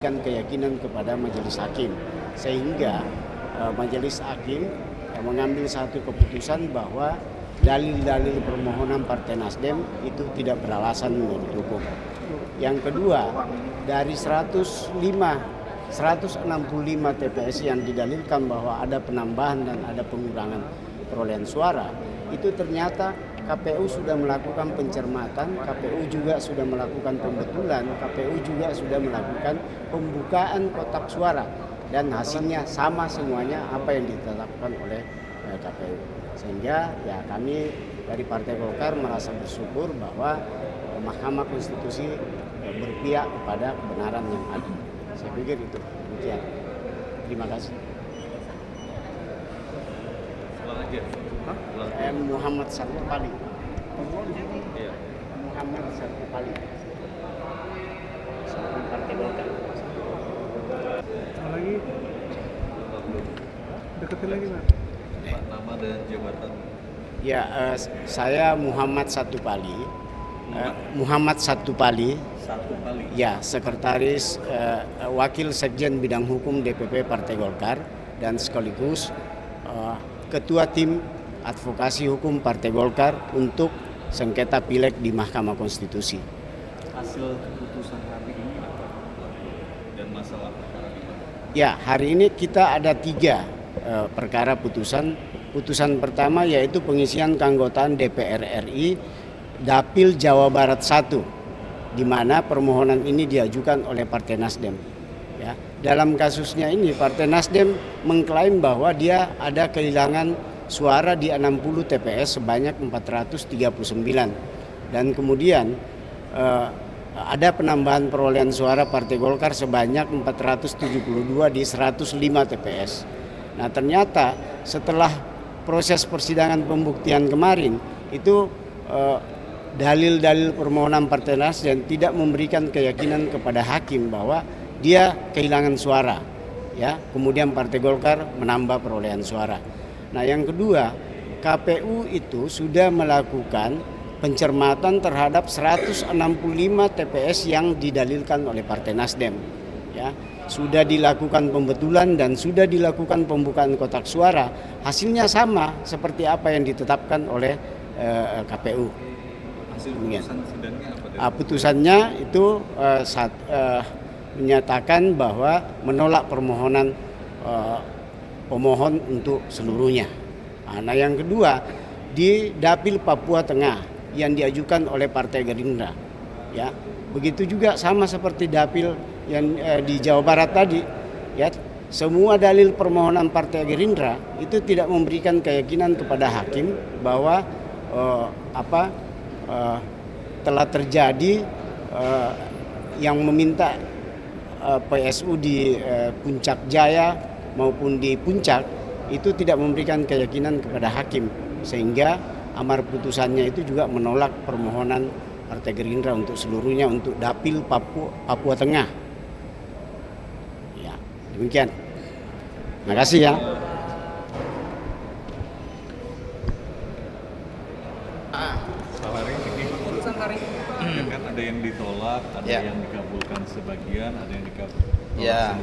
keyakinan kepada majelis hakim, sehingga majelis hakim mengambil satu keputusan bahwa dalil-dalil permohonan Partai Nasdem itu tidak beralasan menurut hukum. Yang kedua, dari 165 TPS yang didalilkan bahwa ada penambahan dan ada pengurangan perolehan suara, itu ternyata KPU sudah melakukan pencermatan, KPU juga sudah melakukan pembetulan, KPU juga sudah melakukan pembukaan kotak suara, dan hasilnya sama semuanya apa yang ditetapkan oleh KPU. Sehingga ya kami dari Partai Golkar merasa bersyukur bahwa Mahkamah Konstitusi berpihak kepada kebenaran yang ada. Saya pikir itu demikian. Terima kasih. Muhammad Satupali. Muhammad Satupali. Partai Golkar. Lagi deketin lagi, Pak. Nama dan jabatan. Ya, saya Muhammad Satupali. Muhammad Satupali. Ya, sekretaris Wakil Sekjen Bidang Hukum DPP Partai Golkar dan sekaligus Ketua Tim Advokasi Hukum Partai Golkar untuk sengketa pileg di Mahkamah Konstitusi. Hasil keputusan hari ini apa? Dan masalah perkara ini? Ya, hari ini kita ada 3 perkara putusan. Putusan pertama yaitu pengisian keanggotaan DPR RI Dapil Jawa Barat 1, di mana permohonan ini diajukan oleh Partai Nasdem. Ya, dalam kasusnya ini Partai Nasdem mengklaim bahwa dia ada kehilangan suara di 60 TPS sebanyak 439, dan kemudian ada penambahan perolehan suara Partai Golkar sebanyak 472 di 105 TPS. Nah, ternyata setelah proses persidangan pembuktian kemarin itu dalil-dalil permohonan Partai Nasdem tidak memberikan keyakinan kepada hakim bahwa dia kehilangan suara, ya. Kemudian Partai Golkar menambah perolehan suara. Nah, yang kedua, KPU itu sudah melakukan pencermatan terhadap 165 TPS yang didalilkan oleh Partai Nasdem, ya. Sudah dilakukan pembetulan dan sudah dilakukan pembukaan kotak suara. Hasilnya sama seperti apa yang ditetapkan oleh KPU. Hasil putusan sidangnya apa? Putusannya itu menyatakan bahwa menolak permohonan pemohon untuk seluruhnya. Nah, yang kedua, di Dapil Papua Tengah yang diajukan oleh Partai Gerindra, ya, begitu juga sama seperti Dapil yang di Jawa Barat tadi, ya, semua dalil permohonan Partai Gerindra itu tidak memberikan keyakinan kepada hakim bahwa telah terjadi yang meminta PSU di Puncak Jaya maupun di Puncak itu tidak memberikan keyakinan kepada hakim, sehingga amar putusannya itu juga menolak permohonan Partai Gerindra untuk seluruhnya untuk Dapil Papua Tengah. Ya, demikian. Terima kasih ya. Putusan hari ini kan ada yang ditolak, ada yang dikabulkan sebagian, ada yang dikabulkan seluruhnya.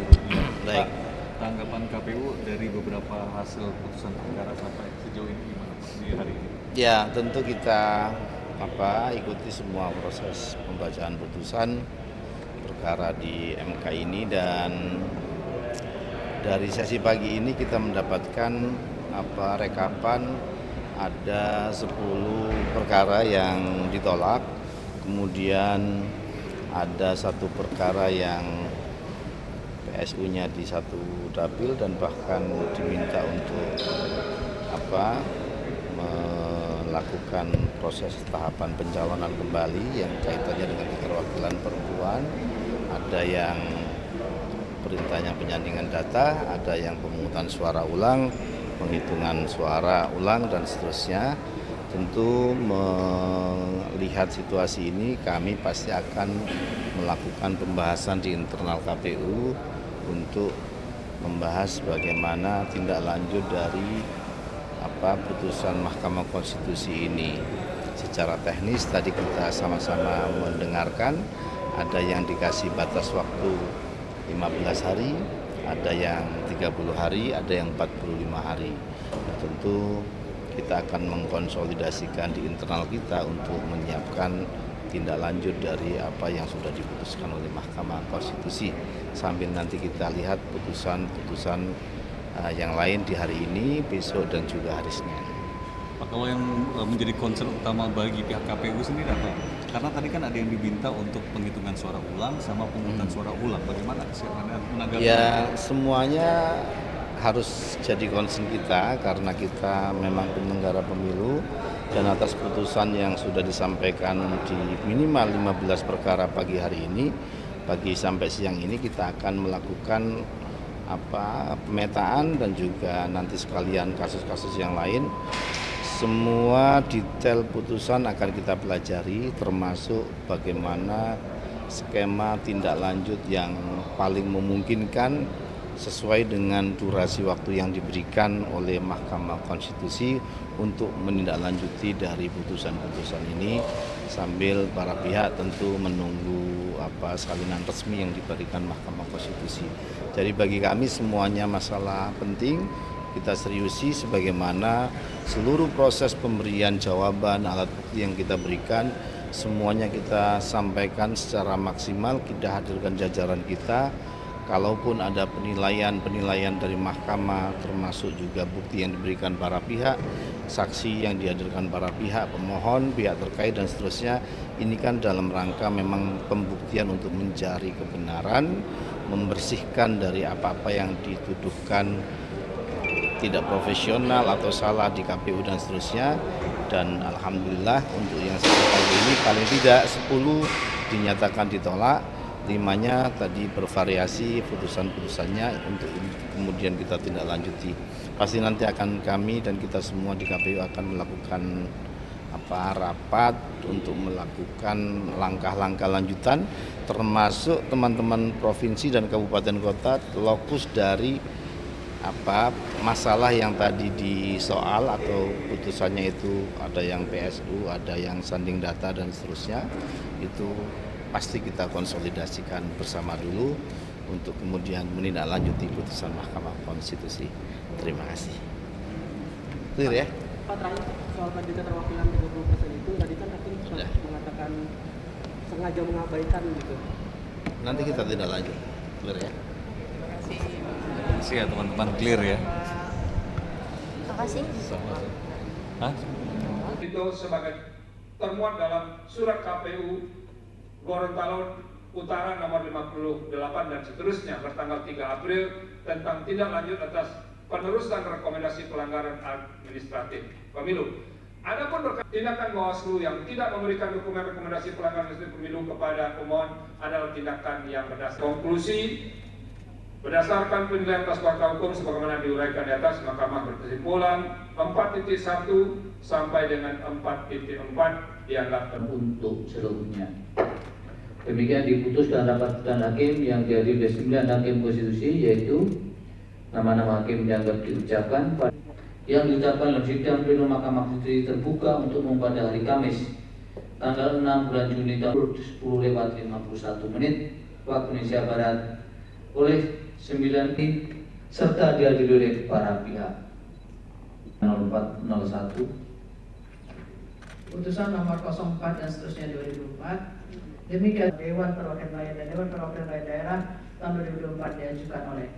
Baik. Pak, tanggapan KPU dari beberapa hasil putusan perkara sampai sejauh ini gimana di hari ini? Ya, tentu kita ikuti semua proses pembacaan putusan perkara di MK ini, dan dari sesi pagi ini kita mendapatkan rekapan ada 10 perkara yang ditolak, kemudian ada 1 perkara yang PSU-nya di 1 dapil dan bahkan diminta untuk melakukan proses tahapan pencalonan kembali yang kaitannya dengan keterwakilan perempuan. Ada yang perintahnya penyandingan data, ada yang pemungutan suara ulang, penghitungan suara ulang, dan seterusnya. Tentu melihat situasi ini, kami pasti akan melakukan pembahasan di internal KPU untuk membahas bagaimana tindak lanjut dari putusan Mahkamah Konstitusi ini. Secara teknis tadi kita sama-sama mendengarkan, ada yang dikasih batas waktu 15 hari, ada yang 30 hari, ada yang 45 hari. Nah, tentu kita akan mengkonsolidasikan di internal kita untuk menyiapkan tindak lanjut dari apa yang sudah diputuskan oleh Mahkamah Konstitusi, sambil nanti kita lihat putusan-putusan yang lain di hari ini, besok, dan juga hari Senin. Pak, kalau yang menjadi concern utama bagi pihak KPU sendiri apa? Karena tadi kan ada yang diminta untuk penghitungan suara ulang sama pemungutan suara ulang. Bagaimana kesiapannya menanggapi? Ya, semuanya harus jadi concern kita karena kita memang penyelenggara pemilu, dan atas putusan yang sudah disampaikan di minimal 15 perkara pagi hari ini, pagi sampai siang ini kita akan melakukan pemetaan dan juga nanti sekalian kasus-kasus yang lain. Semua detail putusan akan kita pelajari, termasuk bagaimana skema tindak lanjut yang paling memungkinkan sesuai dengan durasi waktu yang diberikan oleh Mahkamah Konstitusi untuk menindaklanjuti dari putusan-putusan ini, sambil para pihak tentu menunggu salinan resmi yang diberikan Mahkamah Konstitusi. Jadi bagi kami semuanya masalah penting, kita seriusi sebagaimana seluruh proses pemberian jawaban alat bukti yang kita berikan, semuanya kita sampaikan secara maksimal, kita hadirkan jajaran kita. Kalaupun ada penilaian dari mahkamah, termasuk juga bukti yang diberikan para pihak, saksi yang dihadirkan para pihak, pemohon, pihak terkait, dan seterusnya, ini kan dalam rangka memang pembuktian untuk mencari kebenaran, membersihkan dari apa-apa yang dituduhkan tidak profesional atau salah di KPU dan seterusnya. Dan alhamdulillah untuk yang sampai pagi ini paling tidak 10 dinyatakan ditolak, 5-nya tadi bervariasi putusan-putusannya untuk kemudian kita tindak lanjuti. Pasti nanti akan kami dan kita semua di KPU akan melakukan rapat untuk melakukan langkah-langkah lanjutan, termasuk teman-teman provinsi dan kabupaten kota lokus dari masalah yang tadi disoal atau putusannya itu ada yang PSU, ada yang sanding data dan seterusnya, itu pasti kita konsolidasikan bersama dulu untuk kemudian menindaklanjuti putusan Mahkamah Konstitusi. Terima kasih. Clear ya? Pak, terakhir soal tadi keterwakilan 30% itu tadi kan hakim sudah mengatakan sengaja mengabaikan gitu. Nanti kita tindak lanjut. Clear ya? Terima kasih ya teman-teman, clear ya. Terima kasih. Hah? Itu sebagai termuat dalam surat KPU Gorontalo Utara nomor 58 dan seterusnya bertanggal 3 April tentang tindak lanjut atas penerusan rekomendasi pelanggaran administratif pemilu. Adapun tindakan Bawaslu yang tidak memberikan dokumen rekomendasi pelanggaran administratif pemilu kepada pemohon adalah tindakan yang berdasar konklusi. Berdasarkan penilaian atas fakta hukum sebagaimana diuraikan di atas, Mahkamah berkesimpulan 4.1 sampai dengan 4.4 dianggap untuk seluruhnya. Demikian diputuskan rapat putusan hakim yang dihadiri oleh 9 hakim konstitusi, yaitu nama-nama hakim dianggap diucapkan yang diucapkan dalam sidang pleno Mahkamah Konstitusi terbuka untuk umum pada hari Kamis tanggal 6 bulan Juni tahun 10:51 waktu Indonesia Barat oleh 9 serta dihadiri oleh para pihak. 0401 Putusan nomor 04 dan seterusnya 2024. Demikian Dewan Perwakilan Rakyat dan Dewan Perwakilan Rakyat Daerah tahun 2024 diajukan oleh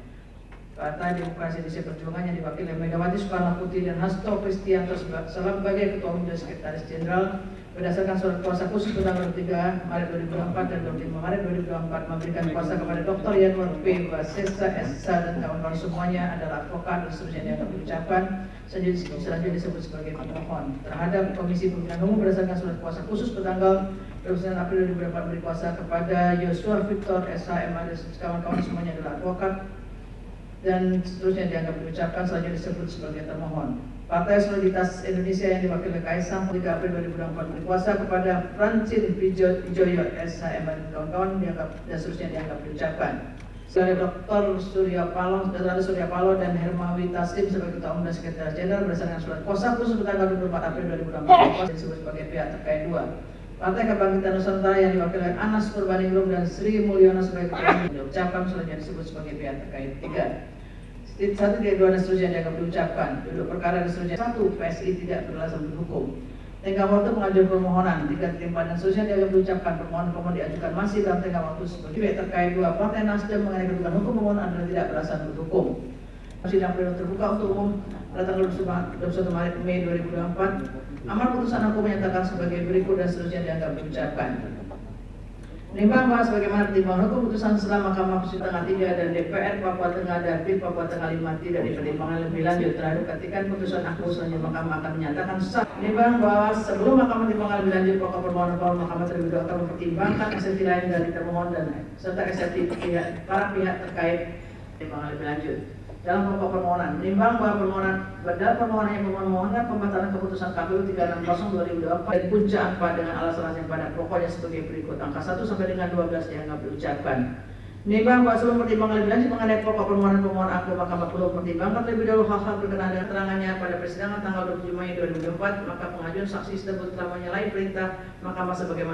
Partai Demokrasi Indonesia Perjuangan yang diwakili oleh Megawati Soekarno Putri dan Hasto Kristianto sebagai Ketua Umum dan Sekretaris Jenderal berdasarkan surat kuasa khusus tanggal 23 Maret 2024 dan 25 Maret 2024 memberikan kuasa kepada Dr. Yanwar P. Basesa SH dan kawan-kawan semuanya adalah advokat dan seterusnya yang diucapkan selanjutnya disebut sebagai pemohon terhadap Komisi Pemilihan Umum berdasarkan surat kuasa khusus tanggal 29 April 2024 memberi kuasa kepada Yosua Victor SH MA dan kawan-kawan semuanya adalah advokat dan seterusnya dianggap diucapkan selanjutnya disebut sebagai termohon. Partai Solidaritas Indonesia yang diwakili Kaisang 3 April 2024 memberi kuasa kepada Francin Wijoyo SH MA dan kawan-kawan dianggap dan seterusnya dianggap diucapkan. Sebagai Dr. Surya Paloh dan Hermawi Taslim sebagai Ketua Umum dan Sekretaris Jenderal berdasarkan surat kuasa khusus tanggal 24 April 2024 disebut sebagai pihak terkait 2. Partai Kebangkitan Nusantara yang diwakili oleh Anas Purbaningrum dan Sri Mulyono sebagai ketua diucapkan selanjutnya disebut sebagai pihak terkait. 3. 1, 2, dan seterusnya dianggap diucapkan. Duduk perkara dan seterusnya. 1. PSI tidak beralasan berhukum. Tenggang waktu pengajuan permohonan. 3, 4, dan seterusnya dianggap diucapkan. Permohonan diajukan masih dalam tenggang waktu sebagai pihak terkait. 2. Partai Nasdem mengenai kedudukan hukum permohonan adalah tidak beralasan berhukum. Sidang pleno terbuka untuk umum pada tanggal 21 Maret Mei 2024. Amar putusan aku menyatakan sebagai berikut dan seterusnya dianggap diucapkan. Menimbang bahwa sebagaimana pertimbangan hukum putusan setelah Mahkamah Konstitusi Tengah 3 dan DPR Papua Tengah dan PIP Papua Tengah 5 tidak dipertimbangkan lebih lanjut terhadap ketikan putusan aku selanjutnya Mahkamah akan menyatakan sah. Menimbang bahwa sebelum Mahkamah mempertimbangkan lebih lanjut pokok permohonan Mahkamah terlebih dahulu akan mempertimbangkan eksepsi lain dari termohon dan serta eksepsi para pihak terkait pertimbangan lebih lanjut. Dalam pokok permohonan, menimbang bahwa permohonan yang memohonkan pembatalan keputusan KPU 360/2024 dan puncak 4 dengan alasan yang pada pokoknya sebagai berikut. Angka 1 sampai dengan 12 dianggap diucapkan. Menimbang bahwa sebelum pertimbangan lebih lanjut mengenai pokok permohonan pemohon aku, Mahkamah perlu mempertimbangkan terlebih dahulu hal-hal berkenaan dengan keterangannya pada persidangan tanggal 27 Mei 2024, maka pengajuan saksi tersebut telah menyalahi perintah Mahkamah sebagaimana